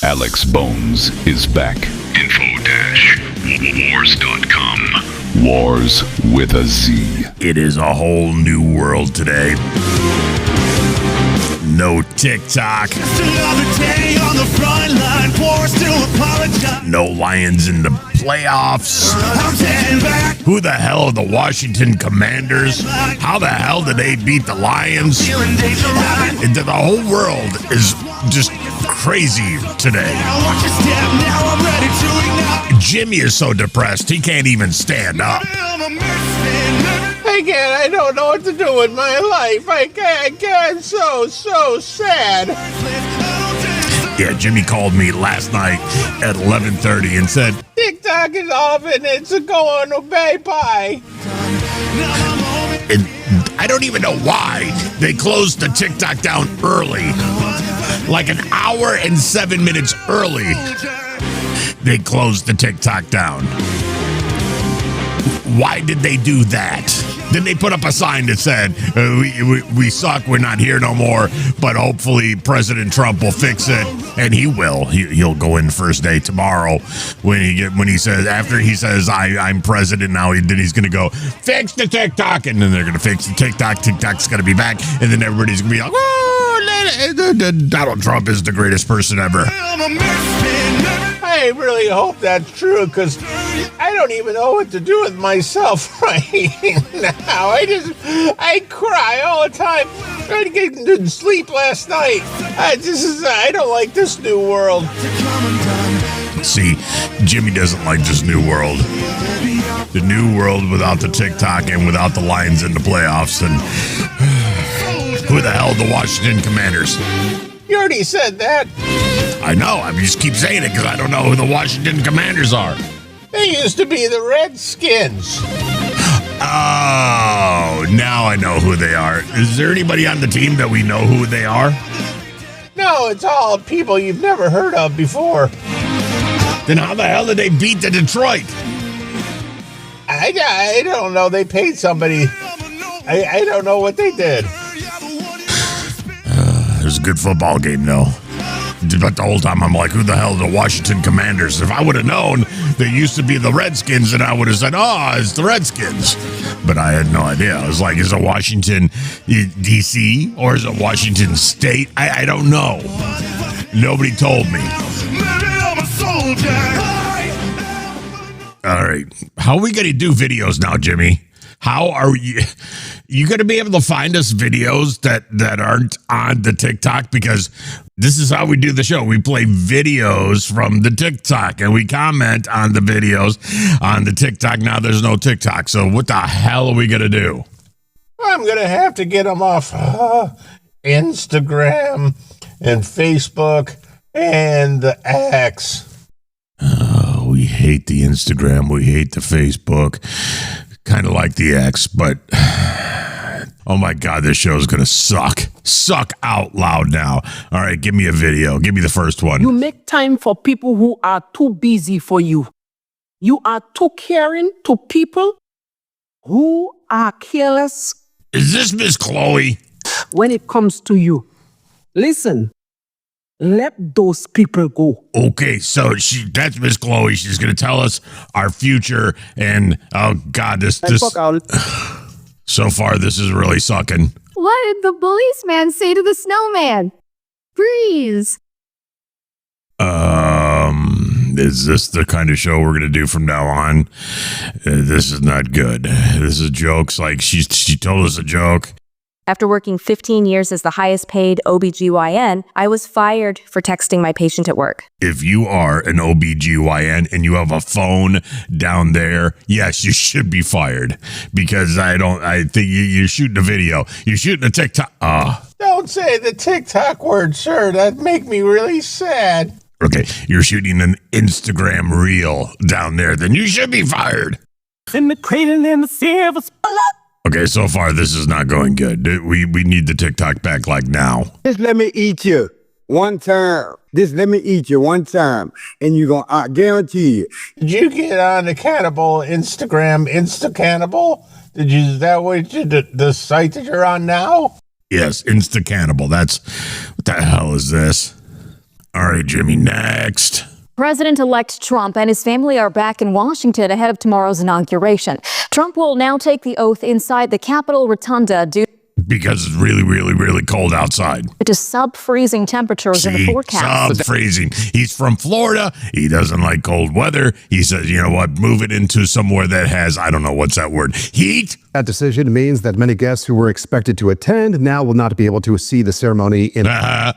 Alex Bones is back. Info-wars.com. Wars with a Z. It is a whole new world today. No TikTok. Just another day on the front line, forced to apologize. No Lions in the playoffs. I'm standing back. Who the hell are the Washington Commanders? How the hell did they beat the Lions? Feeling days arrive. And the whole world is just crazy today. Now watch your step, now I'm ready to ignite. Jimmy is so depressed he can't even stand up. I'm a misfit. I don't know what to do with my life. I can't, so sad. Yeah, Jimmy called me last night at 11:30 and said, TikTok is off and it's going to bye-bye. and I don't even know why they closed the TikTok down early. Like an hour and 7 minutes early, they closed the TikTok down. Why did they do that? Then they put up a sign that said, we suck, we're not here no more, but hopefully President Trump will fix it, and he will. He'll go in first day tomorrow when he says, after he says, I'm president now, then he's going to go, fix the TikTok, and then they're going to fix the TikTok. TikTok's going to be back, and then everybody's going to be like, Donald Trump is the greatest person ever. I really hope that's true because I don't even know what to do with myself right now. I cry all the time. I didn't sleep last night. I don't like this new world. See, Jimmy doesn't like this new world. The new world without the TikTok and without the Lions in the playoffs. And who the hell are the Washington Commanders? You already said that. I know. I just keep saying it because I don't know who the Washington Commanders are. They used to be the Redskins. Oh, now I know who they are. Is there anybody on the team that we know who they are? No, it's all people you've never heard of before. Then how the hell did they beat the Detroit? I don't know. They paid somebody. I don't know what they did. It was a good football game, though. But the whole time I'm like, who the hell are the Washington Commanders? If I would have known they used to be the Redskins, then I would have said, oh, it's the Redskins. But I had no idea. I was like, is it Washington, D.C., or is it Washington State? I don't know. Nobody told me. All right. How are we going to do videos now, Jimmy? How are you going to be able to find us videos that aren't on the TikTok? Because this is how we do the show. We play videos from the TikTok and we comment on the videos on the TikTok. Now there's no TikTok. So what the hell are we going to do? I'm going to have to get them off Instagram and Facebook and the X. Oh, we hate the Instagram. We hate the Facebook. Kind of like the X, but oh my God, this show is going to suck. Suck out loud now. All right, give me a video. Give me the first one. You make time for people who are too busy for you. You are too caring to people who are careless. Is this Miss Chloe? When it comes to you. Listen, let those people go. Okay, so that's Miss Chloe. She's going to tell us our future. And oh God, this so far, this is really sucking. What did the policeman say to the snowman? Freeze. Is this the kind of show we're going to do from now on? This is not good. This is jokes. Like she told us a joke. After working 15 years as the highest paid OBGYN, I was fired for texting my patient at work. If you are an OBGYN and you have a phone down there, yes, you should be fired. Because I think you're shooting a video. You're shooting a TikTok. Don't say the TikTok word, sir. That'd make me really sad. Okay, you're shooting an Instagram reel down there. Then you should be fired. In the cradle and the silver spot. Okay, so far this is not going good. We need the TikTok back like now. Just let me eat you one time. Just let me eat you one time, and you're going to, I guarantee you. Did you get on the Cannibal Instagram, Instacannibal? Is that what the site that you're on now? Yes, Instacannibal. What the hell is this? All right, Jimmy, next. President-elect Trump and his family are back in Washington ahead of tomorrow's inauguration. Trump will now take the oath inside the Capitol Rotunda due Because it's really, really, really cold outside. to sub-freezing temperatures in the forecast. Sub-freezing. He's from Florida. He doesn't like cold weather. He says, you know what, move it into somewhere that has, I don't know, what's that word? Heat? That decision means that many guests who were expected to attend now will not be able to see the ceremony in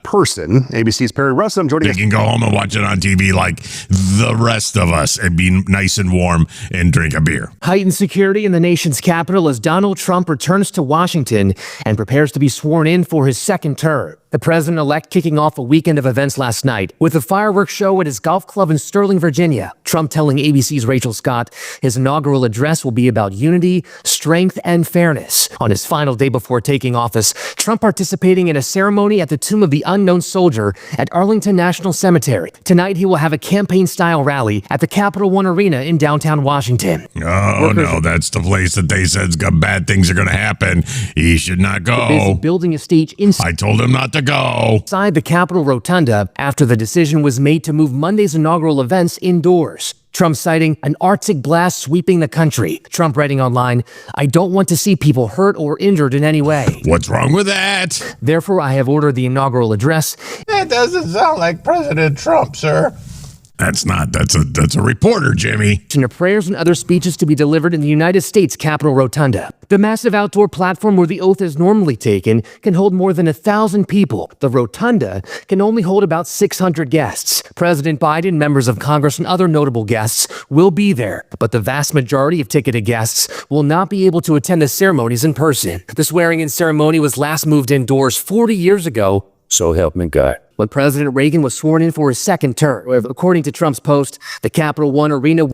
person. ABC's Perry Russell joining They us. can go home and watch it on TV like the rest of us and be nice and warm and drink a beer. Heightened security in the nation's capital as Donald Trump returns to Washington and prepares to be sworn in for his second term. The president-elect kicking off a weekend of events last night with a fireworks show at his golf club in Sterling, Virginia. Trump telling ABC's Rachel Scott his inaugural address will be about unity, strength, and fairness. On his final day before taking office, Trump participating in a ceremony at the Tomb of the Unknown Soldier at Arlington National Cemetery. Tonight, he will have a campaign-style rally at the Capital One Arena in downtown Washington. Oh, no, that's the place that they said bad things are going to happen. He should not Busy go. building a stage inside I told him not to go. the Capitol Rotunda after the decision was made to move Monday's inaugural events indoors. Trump citing an Arctic blast sweeping the country. Trump writing online, "I don't want to see people hurt or injured in any way. What's wrong with that? Therefore, I have ordered the inaugural address That doesn't sound like President Trump, sir. That's a reporter, Jimmy. of prayers and other speeches to be delivered in the United States Capitol Rotunda. The massive outdoor platform where the oath is normally taken can hold more than 1,000 people. The Rotunda can only hold about 600 guests. President Biden, members of Congress, and other notable guests will be there, but the vast majority of ticketed guests will not be able to attend the ceremonies in person. The swearing-in ceremony was last moved indoors 40 years ago. So help me God. When President Reagan was sworn in for his second term. According to Trump's post, the Capital One Arena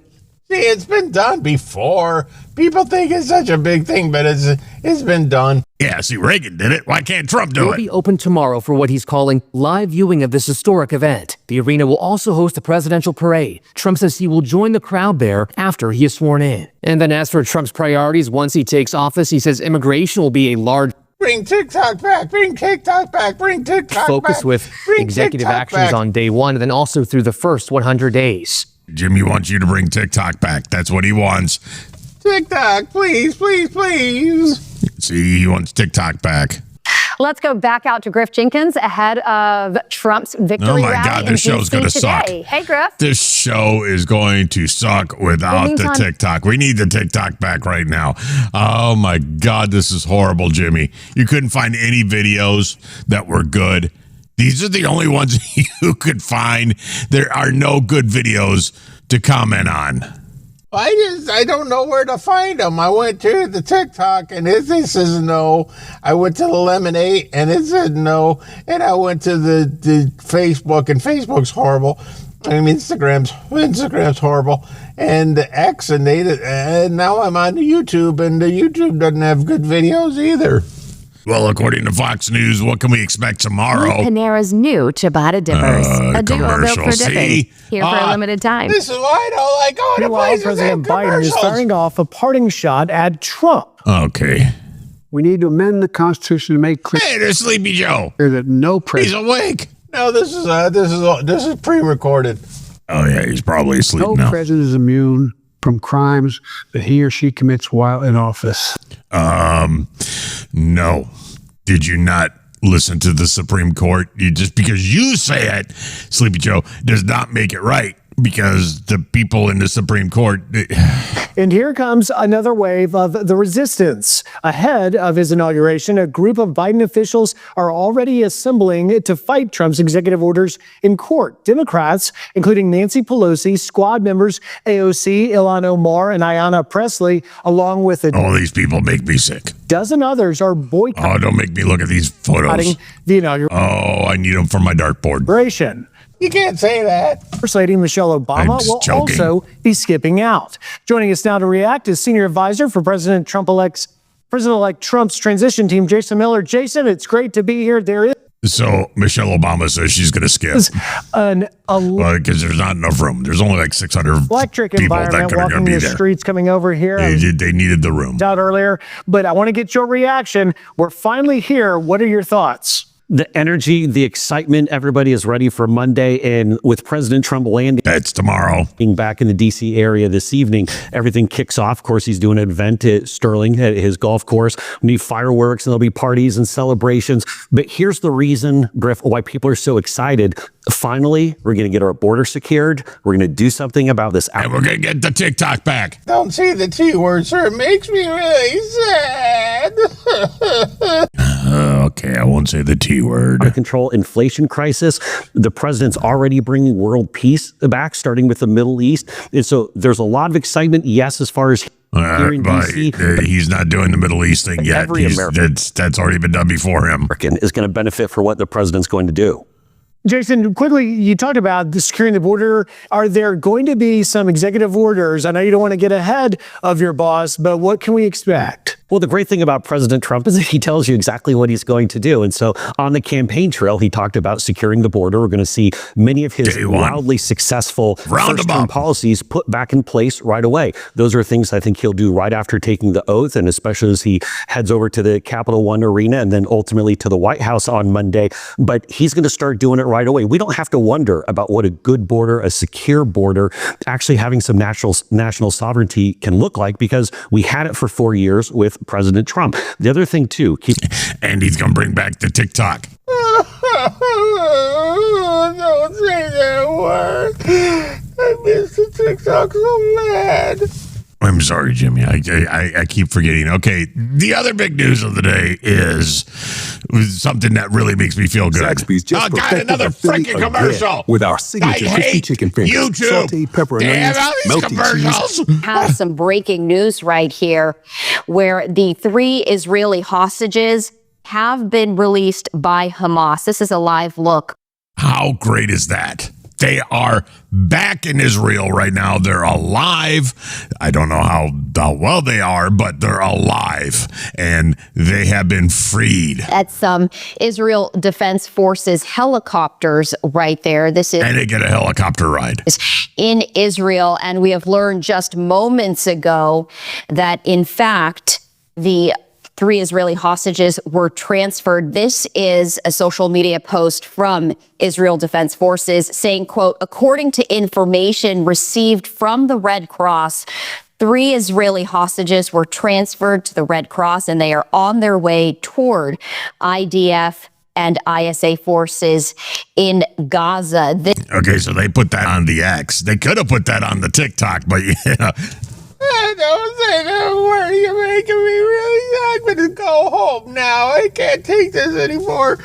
See, it's been done before. People think it's such a big thing, but it's been done. Yeah, see, Reagan did it. Why can't Trump do will it? be open tomorrow for what he's calling live viewing of this historic event. The arena will also host a presidential parade. Trump says he will join the crowd there after he is sworn in. And then as for Trump's priorities, once he takes office, he says immigration will be a large Bring TikTok back. Bring TikTok back. Bring TikTok focus back. with Bring executive TikTok actions back. on day one and then also through the first 100 days. Jimmy wants you to bring TikTok back. That's what he wants. TikTok, please, please, please. See, he wants TikTok back. Let's go back out to Griff Jenkins ahead of Trump's victory Oh my rally God, in this show's DC gonna today. suck. Hey, Griff. This show is going to suck without the meantime- TikTok. We need the TikTok back right now. Oh my God, this is horrible, Jimmy. You couldn't find any videos that were good. These are the only ones you could find. There are no good videos to comment on. I don't know where to find them. I went to the TikTok and it says no. I went to the Lemonade and it said no. And I went to the Facebook and Facebook's horrible. I mean, Instagram's horrible. And the X and now I'm on YouTube and the YouTube doesn't have good videos either. Well, according to Fox News, what can we expect tomorrow? Panera's new ciabatta dippers. A duo built commercial. for dipping. See? Here for a limited time. This is why I don't like going to Meanwhile, places President that have Biden is commercials. firing off a parting shot at Trump. Okay. We need to amend the Constitution to make clear Hey, there's Sleepy Joe. that no He's president, awake. No, this is pre-recorded. Oh, yeah, he's probably asleep no now. president is immune from crimes that he or she commits while in office. No. Did you not listen to the Supreme Court? Just because you say it, Sleepy Joe, does not make it right. Because the people in the Supreme Court... And here comes another wave of the resistance. Ahead of his inauguration, a group of Biden officials are already assembling to fight Trump's executive orders in court. Democrats, including Nancy Pelosi, squad members AOC, Ilhan Omar, and Ayanna Pressley, along with All these people make me sick. dozen others, are boycotting Oh, don't make me look at these photos. the inauguration. Oh, I need them for my dartboard. You can't say that. First Lady Michelle Obama I'm just will joking. also be skipping out. Joining us now to react is Senior Advisor for President-elect Trump's transition team, Jason Miller. Jason, it's great to be here. There is So Michelle Obama says she's going to skip. an Because there's not enough room. There's only like 600 electric people that environment are going walking to be the there. streets coming over here. They needed the room. Out earlier, but I want to get your reaction. We're finally here. What are your thoughts? The energy, the excitement, everybody is ready for Monday. And with President Trump landing, that's tomorrow, being back in the D.C. area this evening, everything kicks off. Of course, he's doing an event at Sterling, at his golf course. We need fireworks, and there'll be parties and celebrations. But here's the reason, Griff, why people are so excited. Finally, we're going to get our border secured. We're going to do something about this. And we're going to get the TikTok back. Don't say the T word, sir. It makes me really sad. Okay, I won't say the T word. Out of control inflation crisis. The president's already bringing world peace back, starting with the Middle East. And so there's a lot of excitement, yes, as far as here in D.C. He's not doing the Middle East thing yet. Every American that's already been done before him. Is going to benefit for what the president's going to do. Jason, quickly, you talked about securing the border. Are there going to be some executive orders? I know you don't want to get ahead of your boss, but what can we expect? Well, the great thing about President Trump is that he tells you exactly what he's going to do. And so on the campaign trail, he talked about securing the border. We're going to see many of his wildly successful first-term policies put back in place right away. Those are things I think he'll do right after taking the oath, and especially as he heads over to the Capital One Arena and then ultimately to the White House on Monday. But he's going to start doing it right away. We don't have to wonder about what a good border, a secure border, actually having some national sovereignty can look like, because we had it for 4 years with President Trump. The other thing, too, and he's going to bring back the TikTok. Don't say that word. I miss the TikTok so bad. I'm sorry, Jimmy. I keep forgetting. Okay, the other big news of the day is something that really makes me feel good. Zaxby's just God, another freaking commercial with our signature crispy chicken fingers, YouTube. sauteed pepper and onions, melted cheese. Have some breaking news right here, where the 3 Israeli hostages have been released by Hamas. This is a live look. How great is that? They are back in Israel right now. They're alive. I don't know how well they are, but they're alive, and they have been freed. That's some Israel Defense Forces helicopters right there. This is, and they get a helicopter ride in Israel, and we have learned just moments ago that, in fact, the 3 Israeli hostages were transferred. This is a social media post from Israel Defense Forces saying, quote, according to information received from the Red Cross, 3 Israeli hostages were transferred to the Red Cross, and they are on their way toward IDF and ISA forces in Gaza. Okay, so they put that on the X. They could have put that on the TikTok, but yeah. Don't say that word. You're making me really sad. I'm going to go home now. I can't take this anymore.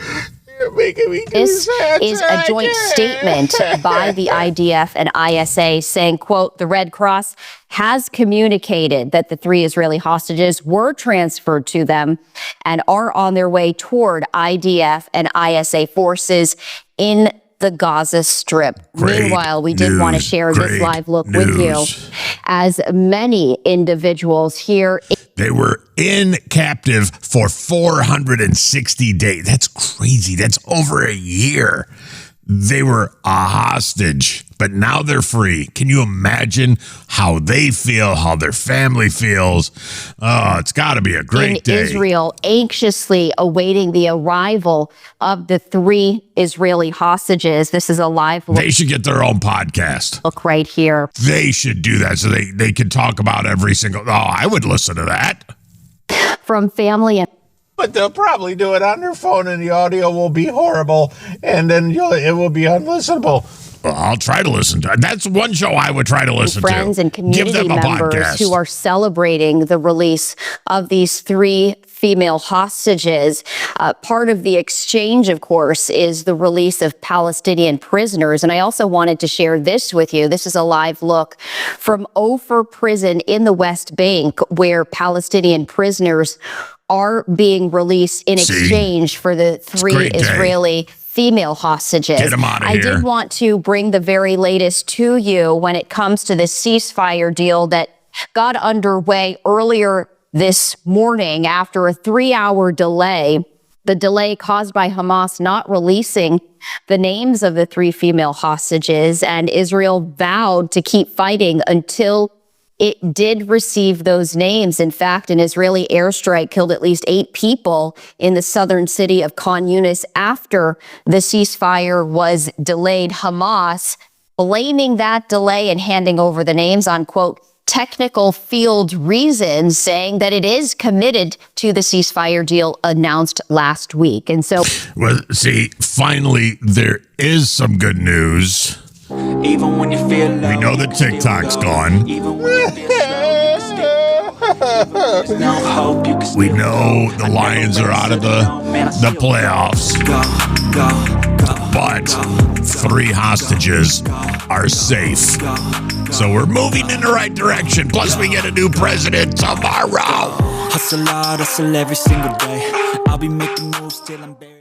You're making me too sad. This is a joint statement by the IDF and ISA saying, quote, the Red Cross has communicated that the 3 Israeli hostages were transferred to them and are on their way toward IDF and ISA forces in the Gaza Strip. Meanwhile, we did want to share this live look with you, as many individuals here. They were in captive for 460 days. That's crazy. That's over a year. They were a hostage, but now they're free. Can you imagine how they feel, how their family feels? Oh, it's got to be a great day. Israel anxiously awaiting the arrival of the 3 Israeli hostages. This is a live look. They should get their own podcast. Look right here. They should do that so they can talk about every single... Oh, I would listen to that. From family and... But they'll probably do it on their phone, and the audio will be horrible, and then it will be unlistenable. Well, I'll try to listen to it. That's one show I would try to listen friends to. And community members who are celebrating the release of these 3 female hostages. Part of the exchange, of course, is the release of Palestinian prisoners. And I also wanted to share this with you. This is a live look from Ofer Prison in the West Bank, where Palestinian prisoners are being released in exchange for the 3 Israeli female hostages. Get them out of here. I did want to bring the very latest to you when it comes to the ceasefire deal that got underway earlier this morning after a 3-hour delay. The delay caused by Hamas not releasing the names of the 3 female hostages, and Israel vowed to keep fighting until it did receive those names. In fact, an Israeli airstrike killed at least 8 people in the southern city of Khan Yunis after the ceasefire was delayed. Hamas blaming that delay and handing over the names on, quote, technical field reasons, saying that it is committed to the ceasefire deal announced last week. And so, well, see, finally, there is some good news. Even when you feel we know that TikTok's gone. We know the Lions are out of the playoffs. But 3 hostages are safe. So we're moving in the right direction. Plus, we get a new president tomorrow. Hustle hard, hustle every single day. I'll be making moves till I'm buried.